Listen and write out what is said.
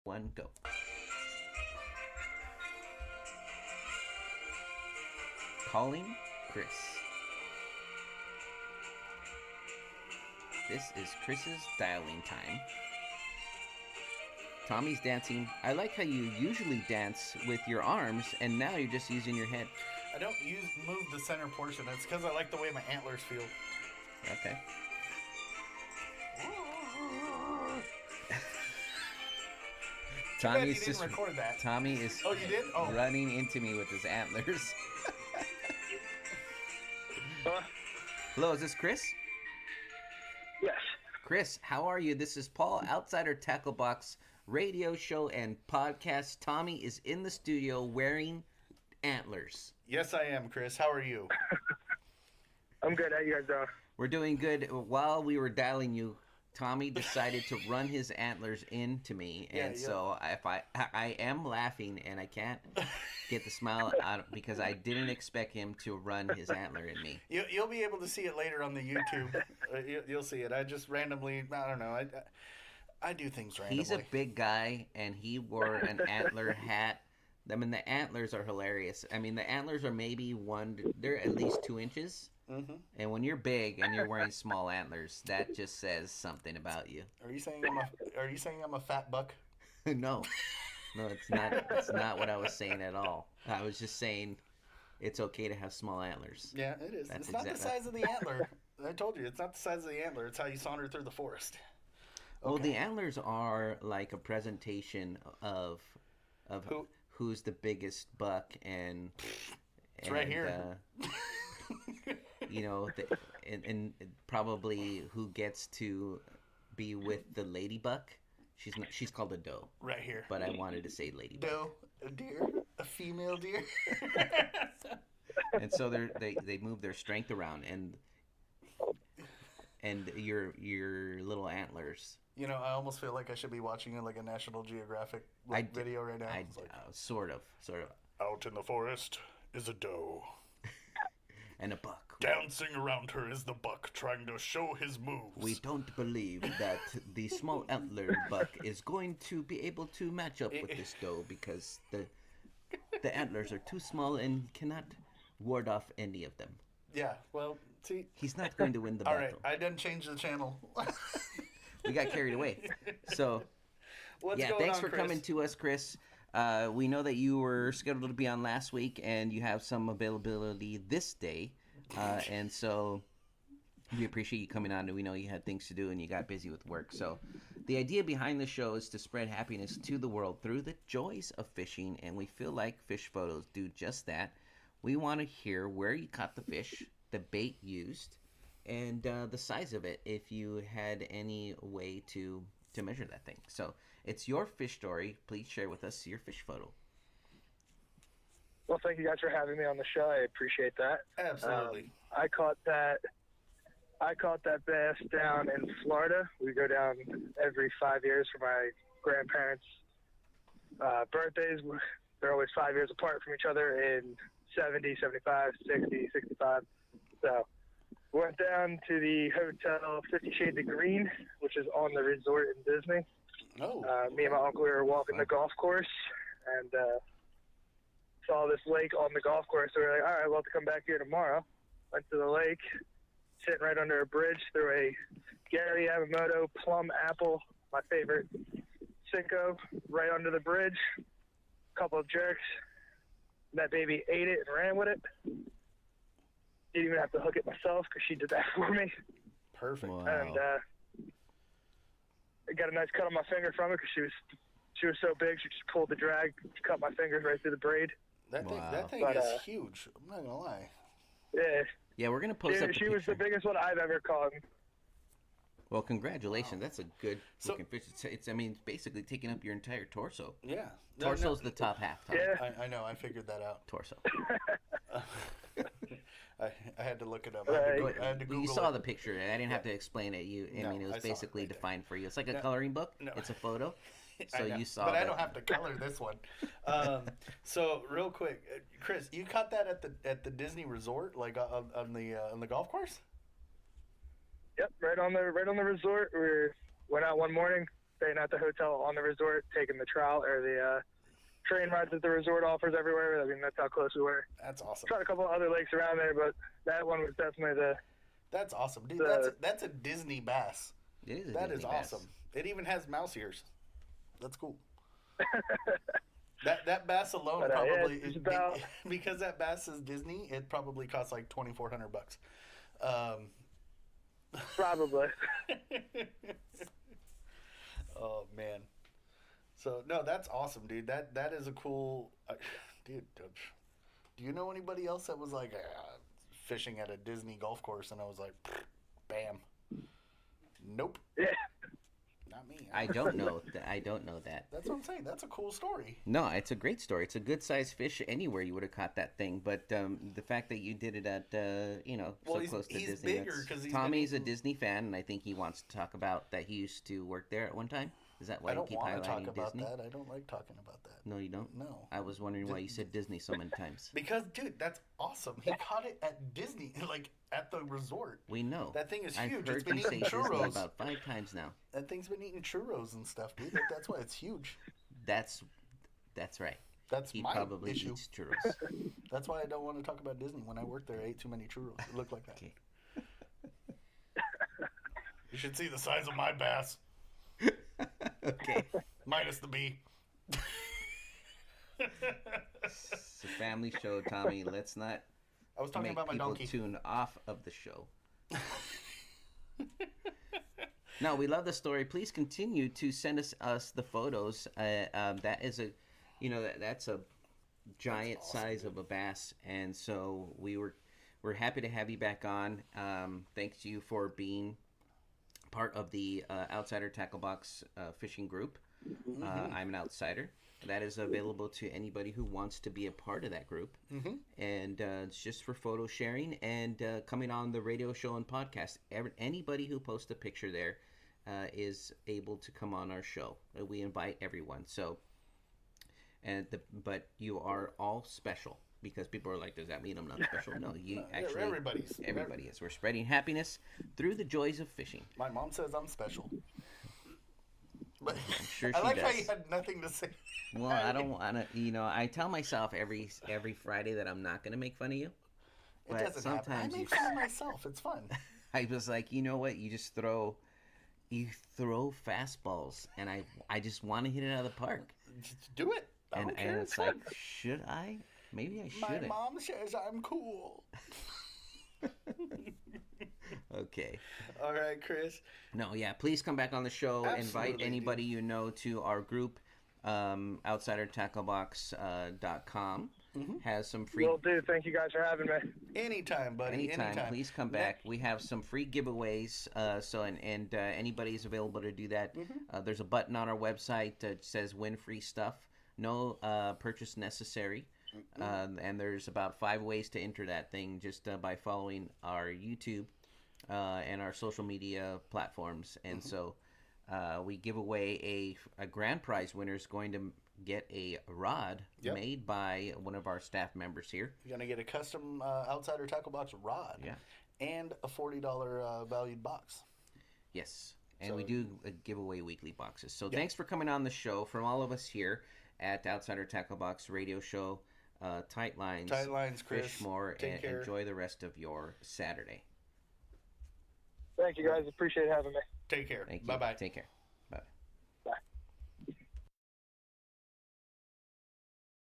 One, go. Calling Chris. This is Chris's dialing time. Tommy's dancing. I like how you usually dance with your arms, and now you're just using your head. I don't move the center portion. It's because I like the way my antlers feel. Okay. Tommy's you didn't record that. Tommy is oh, you did? Oh. running into me with his antlers. Hello, is this Chris? Yes. Chris, how are you? This is Paul, Outsider Tackle Box radio show and podcast. Tommy is in the studio wearing antlers. Yes, I am, Chris. How are you? I'm good. How you guys doing? We're doing good. While we were dialing you, Tommy decided to run his antlers into me, and so if I am laughing, and I can't get the smile out because I didn't expect him to run his antler in me. You'll be able to see it later on the YouTube. You'll see it. I just randomly, I don't know. I do things randomly. He's a big guy, and he wore an antler hat. I mean, the antlers are hilarious. I mean, the antlers are maybe they're at least 2 inches. Mm-hmm. And when you're big and you're wearing small antlers, that just says something about you. Are you saying I'm a fat buck? No, it's not. It's not what I was saying at all. I was just saying it's okay to have small antlers. Yeah, it is. It's not the size of the antler. I told you, it's not the size of the antler. It's how you saunter through the forest. Okay. Well, the antlers are like a presentation of who's the biggest buck and it's right here. You know, and probably who gets to be with the lady buck. She's called a doe. Right here. But I wanted to say lady buck. Doe, a deer, a female deer. And so they move their strength around, and your little antlers. You know, I almost feel like I should be watching like a National Geographic video right now. Sort of. Out in the forest is a doe. And a buck. Dancing around her is the buck, trying to show his moves. We don't believe that the small antler buck is going to be able to match up with this doe because the antlers are too small and cannot ward off any of them. Yeah, well, see... He's not going to win the battle. All right, I didn't change the channel. We got carried away. So, thanks for coming to us, Chris. We know that you were scheduled to be on last week, and you have some availability this day. And so we appreciate you coming on, and we know you had things to do and you got busy with work. So the idea behind the show is to spread happiness to the world through the joys of fishing, and we feel like fish photos do just that. We want to hear where you caught the fish, the bait used, and the size of it if you had any way to measure that thing. So it's your fish story. Please share with us your fish photo. Well, thank you guys for having me on the show. I appreciate that. Absolutely. I caught that bass down in Florida. We go down every 5 years for my grandparents' birthdays. They're always 5 years apart from each other in 70, 75, 60, 65. So went down to the hotel 50 Shades of Green, which is on the resort in Disney. Oh. Me and my uncle, we were walking the golf course and saw this lake on the golf course. So we were like, all right, we'll have to come back here tomorrow. Went to the lake, sitting right under a bridge, threw a Gary Yamamoto plum apple, my favorite, Cinco, right under the bridge. Couple of jerks. That baby ate it and ran with it. Didn't even have to hook it myself because she did that for me. Perfect. Wow. And I got a nice cut on my finger from it because she was so big, she just pulled the drag, cut my fingers right through the braid. That thing is huge. I'm not gonna lie. Yeah. Yeah, we're gonna post up the She was the biggest one I've ever caught. Well, congratulations. Wow. That's a good looking fish. It's basically taking up your entire torso. Yeah. Torso's the top half. Tom. Yeah. I know. I figured that out. Torso. I had to look it up. I had to Google you saw it. The picture. I didn't have to explain it. It was basically defined for you. It's like a No. coloring book. No. It's a photo. So you saw but that. I don't have to color this one. So real quick, Chris, you caught that at the Disney Resort, like on the golf course? Yep, right on the resort. We went out one morning, staying at the hotel on the resort, taking the trout or the train rides that the resort offers everywhere. I mean, that's how close we were. That's awesome. Tried a couple of other lakes around there, but that one was definitely the. That's awesome, dude. That's a Disney bass. It is. That is awesome. It even has mouse ears. That's cool. That bass alone probably is because that bass is Disney. It probably costs like $2,400. Probably. Oh man. So no, that's awesome, dude. That is a cool, dude. Do you know anybody else that was like fishing at a Disney golf course and I was like, bam. Nope. Yeah. Not me. I don't know that. That's what I'm saying. That's a cool story. No, it's a great story. It's a good sized fish anywhere you would have caught that thing. But the fact that you did it at so close to he's Disney. Bigger because Tommy's a Disney fan, and I think he wants to talk about that he used to work there at one time. Is that why you keep highlighting Disney? I don't want to talk about that. I don't like talking about that. No, you don't? No. I was wondering why you said Disney so many times. Because, dude, that's awesome. He caught it at Disney, like at the resort. We know. That thing is I've huge. Heard it's been you eating say churros Disney about 5 times now. That thing's been eating churros and stuff, dude. Like, that's why it's huge. That's right. He my probably issue. Eats churros. That's why I don't want to talk about Disney. When I worked there, I ate too many churros. It looked like that. Okay. You should see the size of my bass. Okay. Minus the B. It's a family show, Tommy. Let's not I was talking about my donkey. Tune off of the show. No, we love the story. Please continue to send us the photos. That is that's a giant size of a bass, and so we're happy to have you back on. Thanks to you for being part of the Outsider Tackle Box fishing group. I'm an outsider. That is available to anybody who wants to be a part of that group. And it's just for photo sharing and coming on the radio show and podcast. Anybody who posts a picture there is able to come on our show. We invite everyone. So, but you are all special. Because people are like, does that mean I'm not special? No, actually, everybody is. We're spreading happiness through the joys of fishing. My mom says I'm special. But I'm sure I she like does. how you had nothing to say. Well, I don't want to, I tell myself every Friday that I'm not going to make fun of you. It doesn't happen. I make fun of myself. It's fun. I was like, you know what? You just throw fastballs, and I just want to hit it out of the park. Just do it. And it's like, should I? Maybe I shouldn't. My mom says I'm cool. Okay. All right, Chris. No, yeah. Please come back on the show. Absolutely, invite anybody you know to our group. OutsiderTackleBox.com has some free. Will do. Thank you guys for having me. Anytime, buddy. Anytime. Please come back. We have some free giveaways. Anybody is available to do that. There's a button on our website that says "Win Free Stuff." No purchase necessary. And there's about 5 ways to enter that thing just by following our YouTube and our social media platforms. And so we give away a grand prize winner is going to get a rod made by one of our staff members here. You're going to get a custom Outsider Tackle Box rod and a $40 valued box. Yes. And we do give away weekly boxes. So thanks for coming on the show. From all of us here at Outsider Tackle Box Radio Show, tight lines, Chris. Fish more, and enjoy the rest of your Saturday. Thank you, guys. Appreciate having me. Take care. Thank you. Bye-bye. Take care.